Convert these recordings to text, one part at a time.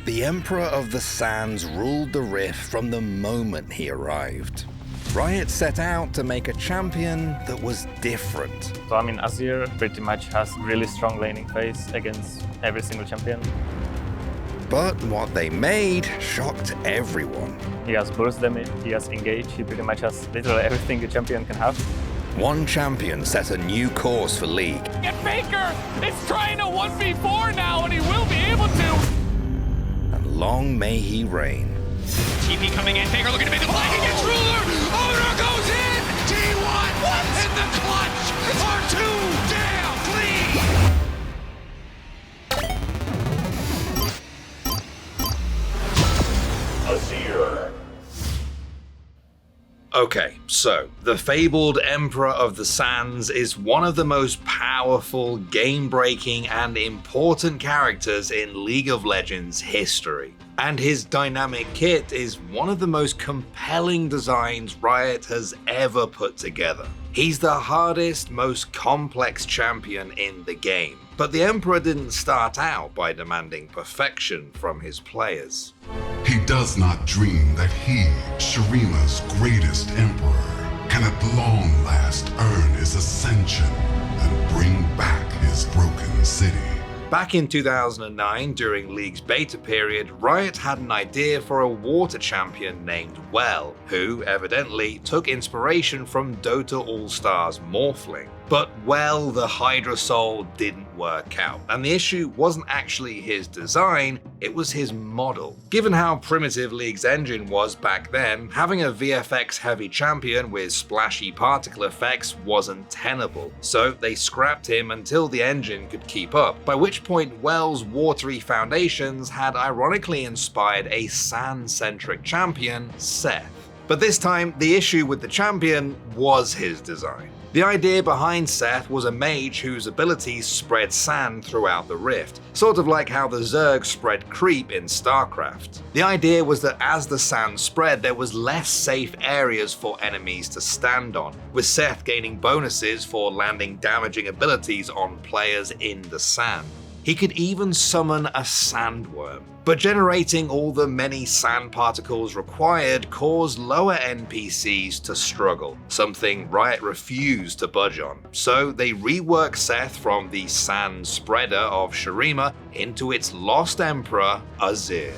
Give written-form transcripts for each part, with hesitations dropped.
The Emperor of the Sands ruled the Rift from the moment he arrived. Riot set out to make a champion that was different. So Azir pretty much has really strong laning phase against every single champion. But what they made shocked everyone. He has burst damage, he has engage, he pretty much has literally everything a champion can have. One champion set a new course for League. Get Faker! It's trying to 1v4 now and he will be able to! And long may he reign. TP coming in, Faker looking to make the play, he gets ruler! Owner goes in! T1! What? In the clutch! R2 down, clean! Azir. Okay, so the fabled Emperor of the Sands is one of the most powerful, game-breaking, and important characters in League of Legends history. And his dynamic kit is one of the most compelling designs Riot has ever put together. He's the hardest, most complex champion in the game. But the Emperor didn't start out by demanding perfection from his players. He does not dream that he, Shurima's greatest emperor, can at long last earn his ascension and bring back his broken city. Back in 2009, during League's beta period, Riot had an idea for a water champion named Well, who evidently took inspiration from Dota All-Stars Morphling. But Well, the Hydra Soul, didn't work out, and the issue wasn't actually his design, it was his model. Given how primitive League's engine was back then, having a VFX-heavy champion with splashy particle effects wasn't tenable, so they scrapped him until the engine could keep up, by which point Well's watery foundations had ironically inspired a sand-centric champion, Seth. But this time, the issue with the champion was his design. The idea behind Seth was a mage whose abilities spread sand throughout the rift, sort of like how the Zerg spread creep in StarCraft. The idea was that as the sand spread, there was less safe areas for enemies to stand on, with Seth gaining bonuses for landing damaging abilities on players in the sand. He could even summon a sandworm. But generating all the many sand particles required caused lower NPCs to struggle, something Riot refused to budge on. So they reworked Seth from the sand spreader of Shurima into its lost emperor, Azir.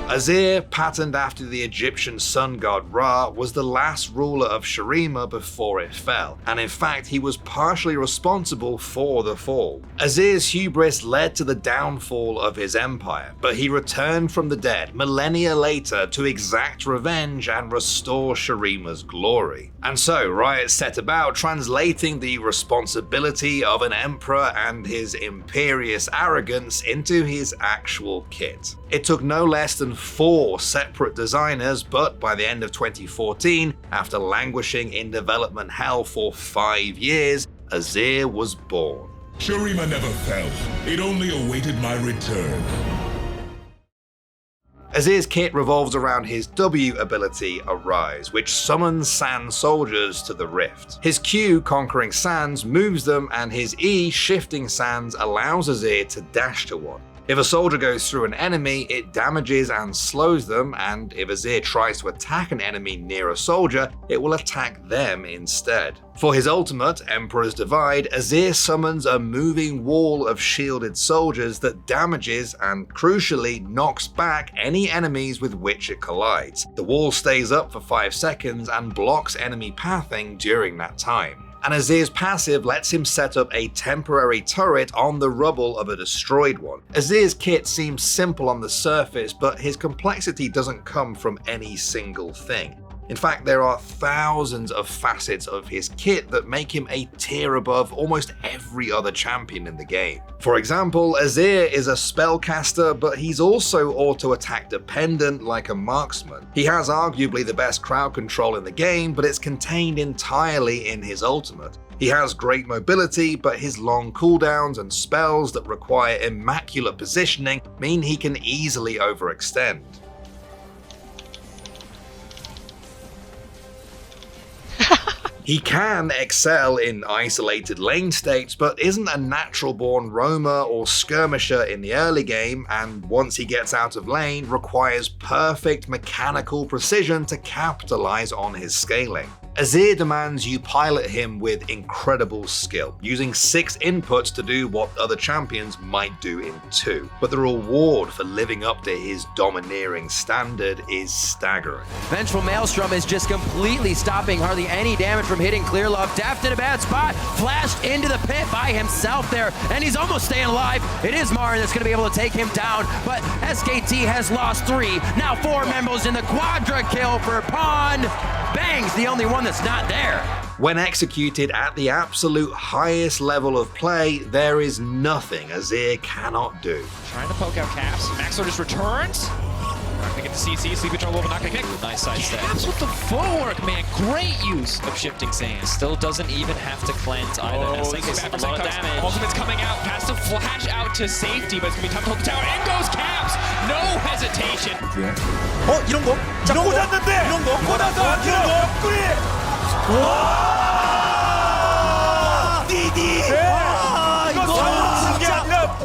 Azir, patterned after the Egyptian sun god Ra, was the last ruler of Shurima before it fell, and in fact he was partially responsible for the fall. Azir's hubris led to the downfall of his empire, but he returned from the dead millennia later to exact revenge and restore Shurima's glory. And so Riot set about translating the responsibility of an emperor and his imperious arrogance into his actual kit. It took no less than 4 separate designers, but by the end of 2014, after languishing in development hell for 5 years, Azir was born. Shurima never fell. It only awaited my return. Azir's kit revolves around his W ability, Arise, which summons sand soldiers to the rift. His Q, Conquering Sands, moves them, and his E, Shifting Sands, allows Azir to dash to one. If a soldier goes through an enemy, it damages and slows them, and if Azir tries to attack an enemy near a soldier, it will attack them instead. For his ultimate, Emperor's Divide, Azir summons a moving wall of shielded soldiers that damages and, crucially, knocks back any enemies with which it collides. The wall stays up for 5 seconds and blocks enemy pathing during that time. And Azir's passive lets him set up a temporary turret on the rubble of a destroyed one. Azir's kit seems simple on the surface, but his complexity doesn't come from any single thing. In fact, there are thousands of facets of his kit that make him a tier above almost every other champion in the game. For example, Azir is a spellcaster, but he's also auto-attack dependent like a marksman. He has arguably the best crowd control in the game, but it's contained entirely in his ultimate. He has great mobility, but his long cooldowns and spells that require immaculate positioning mean he can easily overextend. He can excel in isolated lane states, but isn't a natural-born roamer or skirmisher in the early game, and once he gets out of lane, requires perfect mechanical precision to capitalize on his scaling. Azir demands you pilot him with incredible skill, using 6 inputs to do what other champions might do in 2. But the reward for living up to his domineering standard is staggering. Vengeful Maelstrom is just completely stopping hardly any damage from hitting Clear Love. Deft in a bad spot, flashed into the pit by himself there, and he's almost staying alive. It is Marin that's going to be able to take him down, but SKT has lost 3. Now 4 members in the quadra kill for Pawn. Bang's the only one that's not there. When executed at the absolute highest level of play, there is nothing Azir cannot do. Trying to poke out Caps. Maxor just returns. Not gonna get the CC, sleep control, but not gonna kick. Nice side step. Caps with the footwork, man. Great use of shifting sand. Still doesn't even have to cleanse either. Oh, this is a lot of damage. Ultimate's coming out. Has to flash out to safety, but it's gonna be tough to hold the tower. In goes Caps. No hesitation. 이런 거? 자, 꽂았는데! 이런 거? 꽂았어! 이런 거? 옆구리! 와! 디디!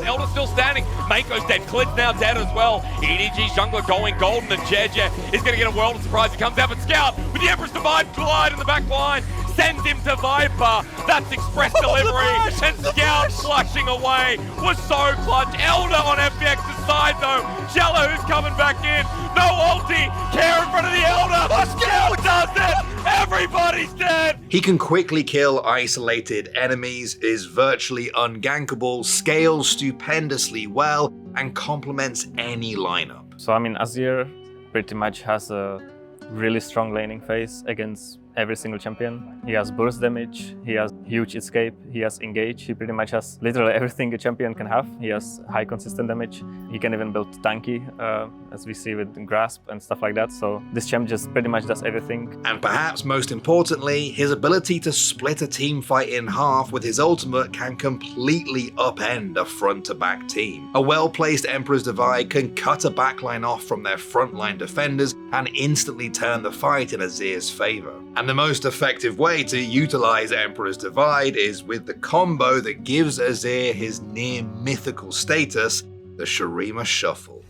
Elder's still standing. Mako's dead. Clint's now dead as well. EDG's jungler going golden, and Jeje is going to get a world of surprise. He comes out, but Scout with the Empress Divine glide in the back line sends him to Viper. That's express delivery, and Scout flushing away was so clutch. Elder on FDX's side though. Shallow who's coming back in. No ulti. Care in front of the Elder. Scout does it. Everybody's dead. He can quickly kill isolated enemies, is virtually ungankable, scales stupendously well, and complements any lineup. So I mean, Azir pretty much has a really strong laning phase against every single champion. He has burst damage, he has huge escape, he has engage, he pretty much has literally everything a champion can have. He has high consistent damage, he can even build tanky, as we see with grasp and stuff like that. So this champ just pretty much does everything. And perhaps most importantly, his ability to split a team fight in half with his ultimate can completely upend a front-to-back team. A well-placed Emperor's Divide can cut a backline off from their frontline defenders and instantly turn the fight in Azir's favor. And the most effective way to utilize Emperor's Divide is with the combo that gives Azir his near mythical status, the Shurima Shuffle.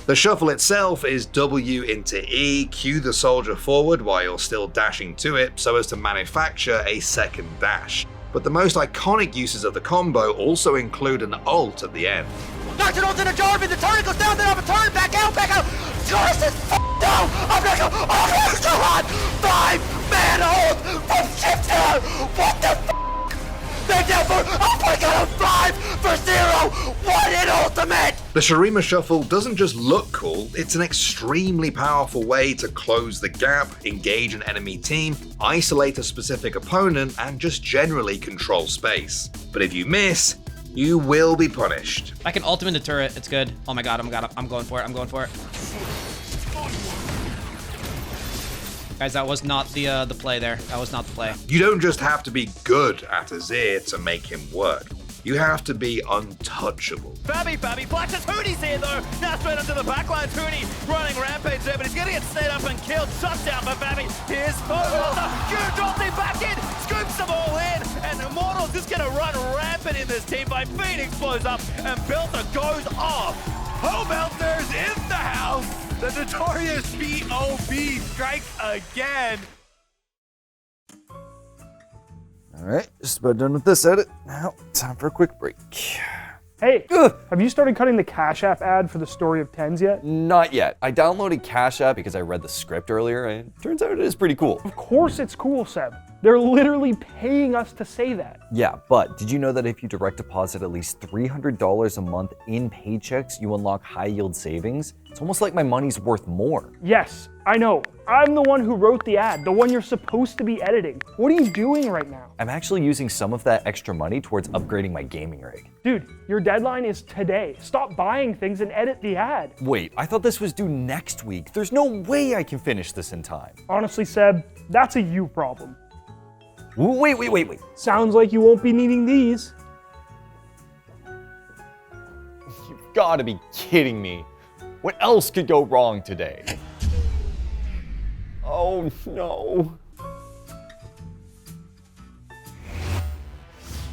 The shuffle itself is W into E, cue the soldier forward while you're still dashing to it so as to manufacture a second dash. But the most iconic uses of the combo also include an ult at the end. Knocks it onto the Jarvan, the turret goes down, then up a turn, back out! Joris is down! I'm gonna go, oh my god! 5-man ult from Shifter! What the f***? They're down for, oh my god, 5 for 0! What an ultimate! The Shurima Shuffle doesn't just look cool, it's an extremely powerful way to close the gap, engage an enemy team, isolate a specific opponent, and just generally control space. But if you miss, you will be punished. I can ultimate the turret, it's good. Oh my god, I'm going for it. Guys, that was not the play there. That was not the play. You don't just have to be good at Azir to make him work. You have to be untouchable. Babby, Flashes Hooney's here though. Now straight onto the backline. Hooney running rampage there, but he's gonna get stayed up and killed. Shutdown for Babby. Here's Faigal. Huge ulti back in. Scoops them all in. And Immortal's just gonna run rampant in this team by Phoenix blows up and Belter goes off. Belter's in the house. The notorious B.O.B. strikes again. All right, just about done with this edit. Now, time for a quick break. Hey, have you started cutting the Cash App ad for the Story of Tens yet? Not yet. I downloaded Cash App because I read the script earlier, and it turns out it is pretty cool. Of course it's cool, Seb. They're literally paying us to say that. Yeah, but did you know that if you direct deposit at least $300 a month in paychecks, you unlock high-yield savings? It's almost like my money's worth more. Yes, I know. I'm the one who wrote the ad, the one you're supposed to be editing. What are you doing right now? I'm actually using some of that extra money towards upgrading my gaming rig. Dude, your deadline is today. Stop buying things and edit the ad. Wait, I thought this was due next week. There's no way I can finish this in time. Honestly, Seb, that's a you problem. Wait. Sounds like you won't be needing these. You've gotta be kidding me. What else could go wrong today? Oh no.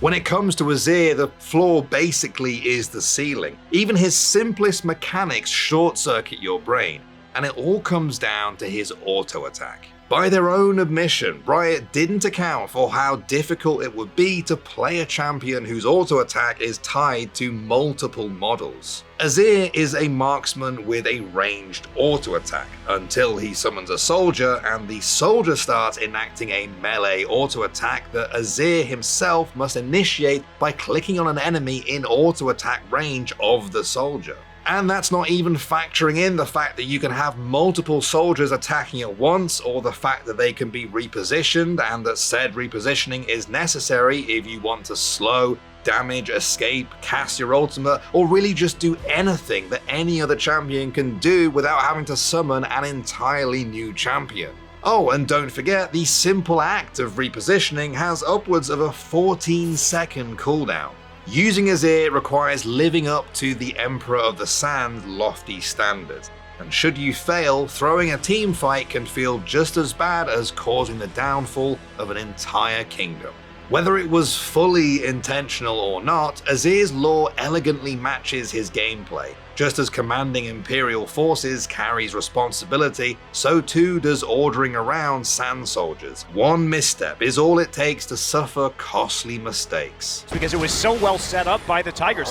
When it comes to Azir, the floor basically is the ceiling. Even his simplest mechanics short-circuit your brain, and it all comes down to his auto attack. By their own admission, Riot didn't account for how difficult it would be to play a champion whose auto attack is tied to multiple models. Azir is a marksman with a ranged auto attack until he summons a soldier and the soldier starts enacting a melee auto attack that Azir himself must initiate by clicking on an enemy in auto attack range of the soldier. And that's not even factoring in the fact that you can have multiple soldiers attacking at once, or the fact that they can be repositioned and that said repositioning is necessary if you want to slow, damage, escape, cast your ultimate, or really just do anything that any other champion can do without having to summon an entirely new champion. Oh, and don't forget, the simple act of repositioning has upwards of a 14-second cooldown. Using Azir requires living up to the Emperor of the Sand lofty standards, and should you fail, throwing a team fight can feel just as bad as causing the downfall of an entire kingdom. Whether it was fully intentional or not, Azir's lore elegantly matches his gameplay. Just as commanding Imperial forces carries responsibility, so too does ordering around sand soldiers. One misstep is all it takes to suffer costly mistakes. Because it was so well set up by the Tigers.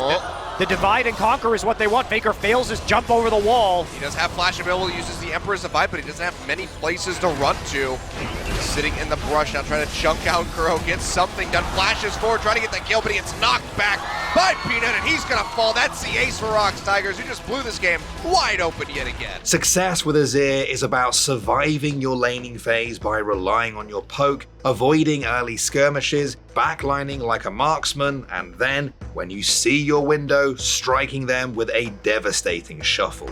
The divide and conquer is what they want. Faker fails his jump over the wall. He does have flash available, uses the Emperor's Divide, but he doesn't have many places to run to. He's sitting in the brush now, trying to chunk out Kuro, get something done, flashes forward, trying to get that kill, but he gets knocked back by Peanut, and he's gonna fall. That's the ace for Rocks Tigers, who just blew this game wide open yet again. Success with Azir is about surviving your laning phase by relying on your poke, avoiding early skirmishes, backlining like a marksman, and then, when you see your window, striking them with a devastating shuffle.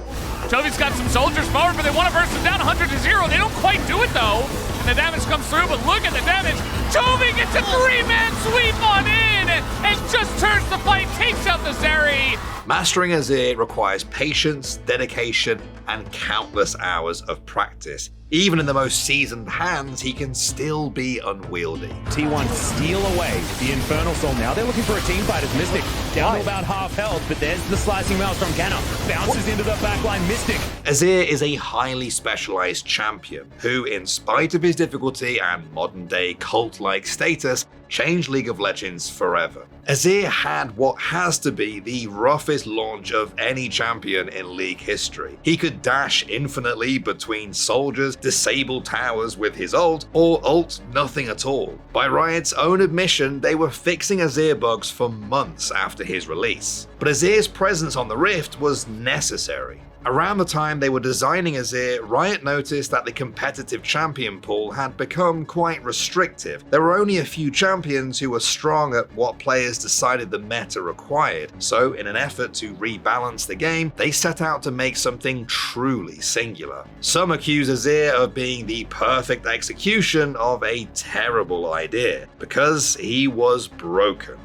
Toby's got some soldiers forward, but they want to burst them down 100-0. They don't quite do it though. And the damage comes through, but look at the damage. Toby gets a 3-man sweep on in and just turns the fight, takes out the Zeri. Mastering Azir requires patience, dedication, and countless hours of practice. Even in the most seasoned hands, he can still be unwieldy. T1 steal away the Infernal Soul. Now they're looking for a team fight as Mystic. Down to about half health, but there's the slicing maelstrom cannon. Bounces into the backline, Mystic. Azir is a highly specialized champion who, in spite of his difficulty and modern-day cult-like status, changed League of Legends forever. Azir had what has to be the roughest launch of any champion in League history. He could dash infinitely between soldiers, disable towers with his ult, or ult nothing at all. By Riot's own admission, they were fixing Azir bugs for months after his release. But Azir's presence on the Rift was necessary. Around the time they were designing Azir, Riot noticed that the competitive champion pool had become quite restrictive. There were only a few champions who were strong at what players decided the meta required, so in an effort to rebalance the game, they set out to make something truly singular. Some accuse Azir of being the perfect execution of a terrible idea, because he was broken.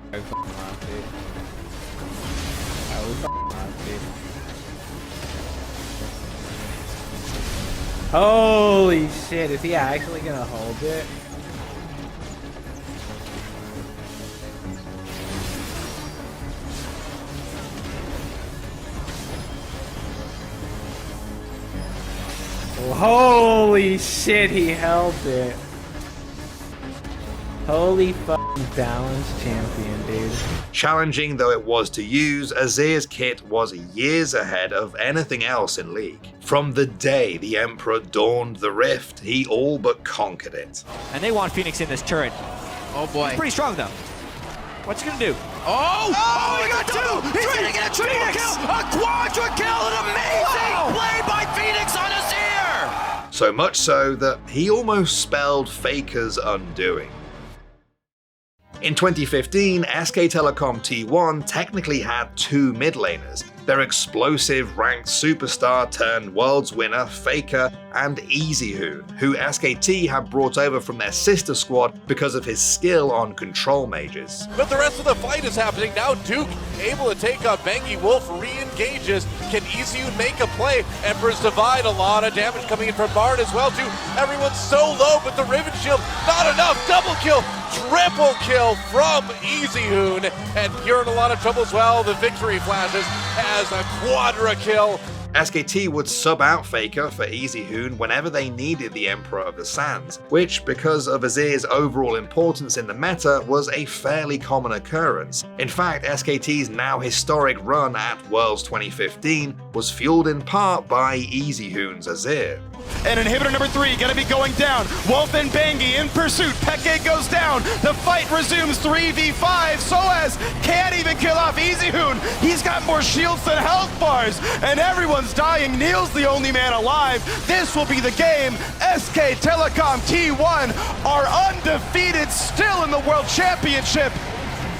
Holy shit, is he actually gonna hold it? Holy shit, he held it. Holy fucking balanced champion, dude. Challenging though it was to use, Azir's kit was years ahead of anything else in League. From the day the Emperor dawned the Rift, he all but conquered it. And they want Phoenix in this turret. Oh boy. He's pretty strong though. What's he gonna do? Oh, he got two! He's gonna get a triple kill! A quadra kill! An amazing play by Phoenix on Azir! So much so that he almost spelled Faker's undoing. In 2015, SK Telecom T1 technically had 2 mid laners. Their explosive ranked superstar turned world's winner Faker and Easyhoon, who SKT had brought over from their sister squad because of his skill on control mages. But the rest of the fight is happening now. Duke able to take on Bengi. Wolf re-engages. Can Easyhoon make a play? Emperor's Divide, a lot of damage coming in from Bard as well too. Everyone's so low, but the Riven Shield, not enough. Double kill, triple kill from Easyhoon. And you're in a lot of trouble as well. The victory flashes as a quadra kill. SKT would sub out Faker for Easyhoon whenever they needed the Emperor of the Sands, which, because of Azir's overall importance in the meta, was a fairly common occurrence. In fact, SKT's now historic run at Worlds 2015 was fueled in part by Easyhoon's Azir. And inhibitor number 3 gonna be going down. Wolf and Bengi in pursuit. Peke goes down. The fight resumes 3v5. Soaz can't even kill off Easyhoon. He's got more shields than health bars. And everyone's dying. Neil's the only man alive. This will be the game. SK Telecom T1 are undefeated still in the World Championship.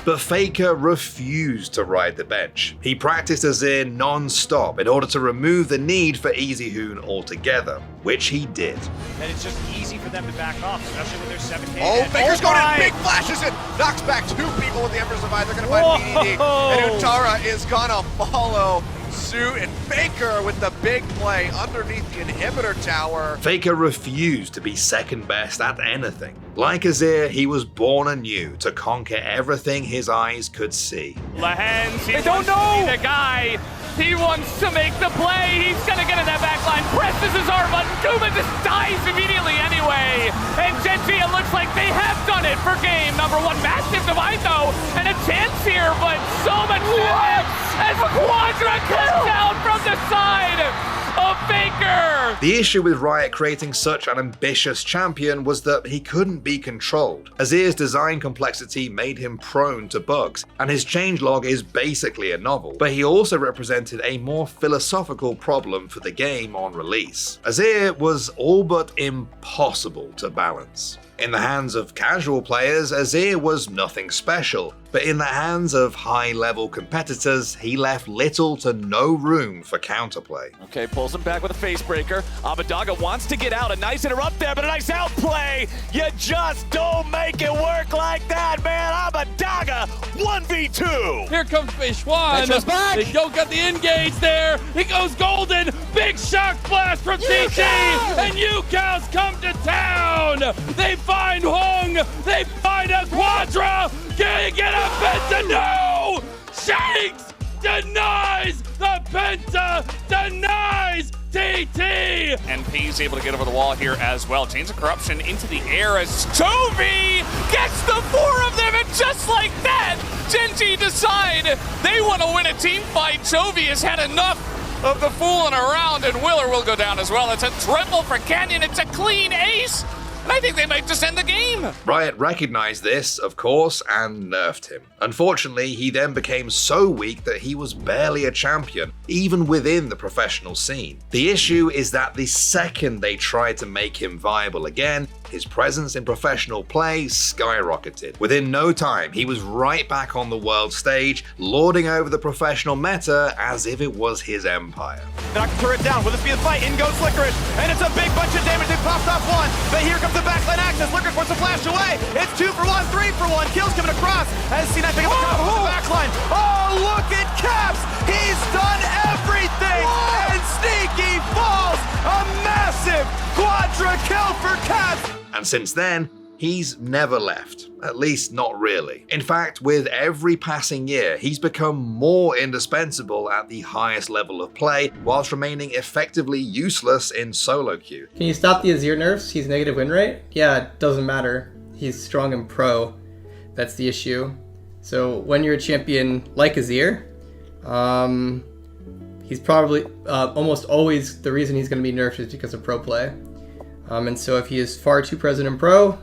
But Faker refused to ride the bench. He practiced Azir non-stop in order to remove the need for Easyhoon altogether, which he did. And it's just easy for them to back off, especially when there's 7K. Oh, Faker's going in, big flashes it, knocks back 2 people with the Emperor's Divide. They're gonna find BDD, and Utara is gonna follow suit, and Faker with the big play underneath the inhibitor tower. Faker refused to be second best at anything. Like Azir, he was born anew to conquer everything his eyes could see. Lahens, he wants to be the guy. He wants to make the play. He's gonna get in that back line. Presses his arm button. Kuma just dies immediately anyway. And Genji, it looks like they have done it for game number 1. Massive divide though, and a chance here, but so much damage as Quadra comes down from the side of Faker. The issue with Riot creating such an ambitious champion was that he couldn't be controlled. Azir's design complexity made him prone to bugs, and his changelog is basically a novel, but he also represented a more philosophical problem for the game on release. Azir was all but impossible to balance. In the hands of casual players, Azir was nothing special, but in the hands of high-level competitors, he left little to no room for counterplay. Okay, pulls him back with a face breaker. Abadaga wants to get out. A nice interrupt there, but a nice outplay. You just don't make it work like that, man. Abadaga, 1v2. Here comes Fishwan. Metro's back. They don't get the engage there. He goes golden. Big shock blast from TT. And UCals come to town. They find Hung. They find a Quadra. Can you get a Penta? No! Shanks denies the Penta, denies TT! And P's able to get over the wall here as well. Chains of Corruption into the air as Chovy gets the 4 of them, and just like that, Genji decide they want to win a team fight. Chovy has had enough of the fooling around, and Willer will go down as well. It's a triple for Canyon. It's a clean ace. And I think they might just end the game. Riot recognized this, of course, and nerfed him. Unfortunately, he then became so weak that he was barely a champion, even within the professional scene. The issue is that the second they tried to make him viable again, his presence in professional play skyrocketed. Within no time, he was right back on the world stage, lording over the professional meta as if it was his empire. Knock the turret down. Will this be a fight? In goes Licorice, and it's a big bunch of damage. They popped off 1, but here comes the backline access. Licorice wants to flash away. It's 2 for 1, 3 for 1. Kills coming across. As C9 picking up the backline. Oh, look at Caps. He's done everything. And Sneaky falls. A massive quadra kill for Caps. And since then, he's never left, at least not really. In fact, with every passing year, he's become more indispensable at the highest level of play, whilst remaining effectively useless in solo queue. Can you stop the Azir nerfs? He's negative win rate? Yeah, it doesn't matter. He's strong in pro. That's the issue. So when you're a champion like Azir, he's probably almost always the reason he's going to be nerfed is because of pro play. And so if he is far too present in pro,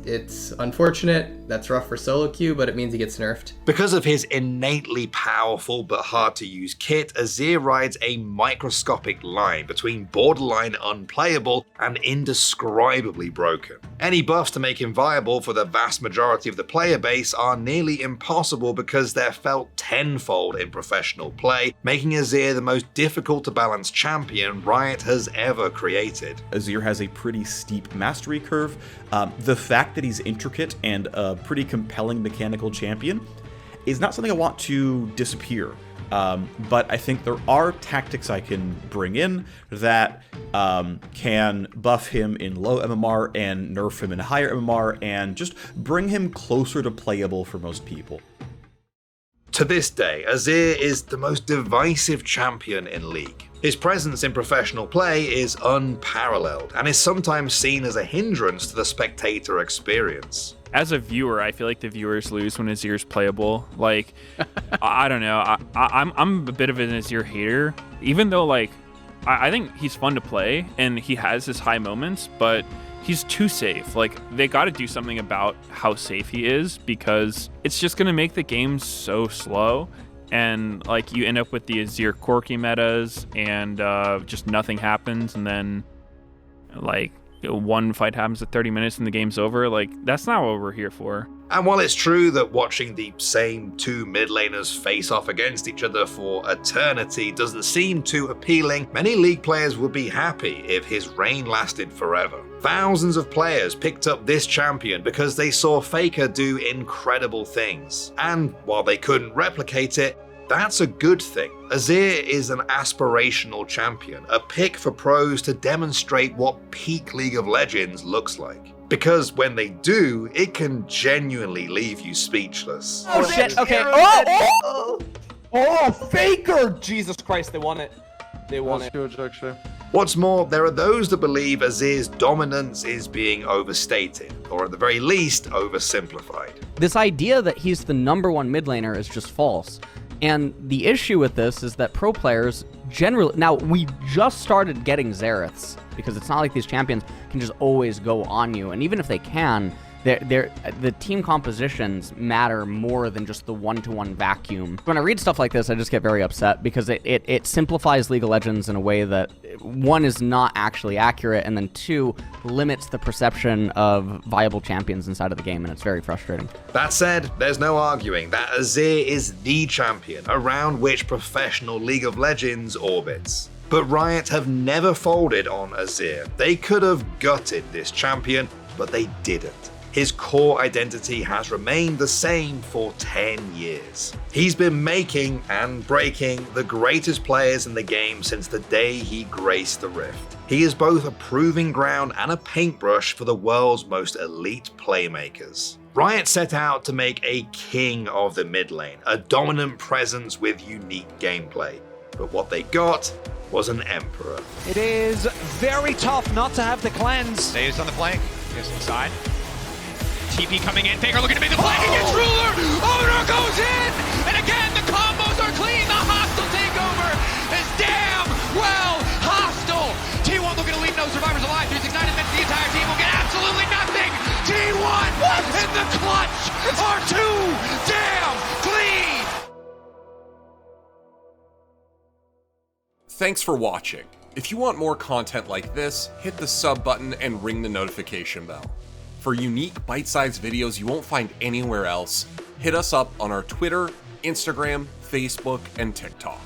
It's unfortunate. That's rough for solo queue, but it means he gets nerfed. Because of his innately powerful but hard to use kit, Azir rides a microscopic line between borderline unplayable and indescribably broken. Any buffs to make him viable for the vast majority of the player base are nearly impossible because they're felt tenfold in professional play, making Azir the most difficult to balance champion Riot has ever created. Azir has a pretty steep mastery curve. The fact that he's intricate and a pretty compelling mechanical champion is not something I want to disappear. But I think there are tactics I can bring in that can buff him in low MMR and nerf him in higher MMR and just bring him closer to playable for most people. To this day, Azir is the most divisive champion in League. His presence in professional play is unparalleled and is sometimes seen as a hindrance to the spectator experience. As a viewer, I feel like the viewers lose when Azir's playable. Like, I don't know. I'm a bit of an Azir hater, even though like I think he's fun to play and he has his high moments, but he's too safe. Like, they got to do something about how safe he is because it's just going to make the game so slow. And like you end up with the Azir quirky metas and just nothing happens. And then like one fight happens at 30 minutes and the game's over. Like, that's not what we're here for. And while it's true that watching the same two mid laners face off against each other for eternity doesn't seem too appealing, many League players would be happy if his reign lasted forever. Thousands of players picked up this champion because they saw Faker do incredible things. And while they couldn't replicate it, that's a good thing. Azir is an aspirational champion, a pick for pros to demonstrate what peak League of Legends looks like. Because when they do, it can genuinely leave you speechless. Oh shit, okay. Oh, Faker! Jesus Christ, they won it. They won it. Huge, actually. What's more, there are those that believe Azir's dominance is being overstated, or at the very least, oversimplified. This idea that he's the #1 mid laner is just false. And the issue with this is that pro players generally... Now, we just started getting Xeraths, because it's not like these champions can just always go on you. And even if they can, the team compositions matter more than just the one-to-one vacuum. When I read stuff like this, I just get very upset because it simplifies League of Legends in a way that, one, is not actually accurate, and then two, limits the perception of viable champions inside of the game, and it's very frustrating. That said, there's no arguing that Azir is the champion around which professional League of Legends orbits. But Riot have never folded on Azir. They could have gutted this champion, but they didn't. His core identity has remained the same for 10 years. He's been making and breaking the greatest players in the game since the day he graced the Rift. He is both a proving ground and a paintbrush for the world's most elite playmakers. Riot set out to make a king of the mid lane, a dominant presence with unique gameplay. But what they got was an emperor. It is very tough not to have the cleanse. Stays on the flank. Goes inside. TP coming in, Faker looking to make the flank against Ruler! Owner goes in! And again, the combos are clean! The hostile takeover is damn well hostile! T1 looking to leave no survivors alive. 369 admits the entire team will get absolutely nothing! T1 in the clutch are too damn clean! Thanks for watching. If you want more content like this, hit the sub button and ring the notification bell. For unique bite-sized videos you won't find anywhere else, hit us up on our Twitter, Instagram, Facebook, and TikTok.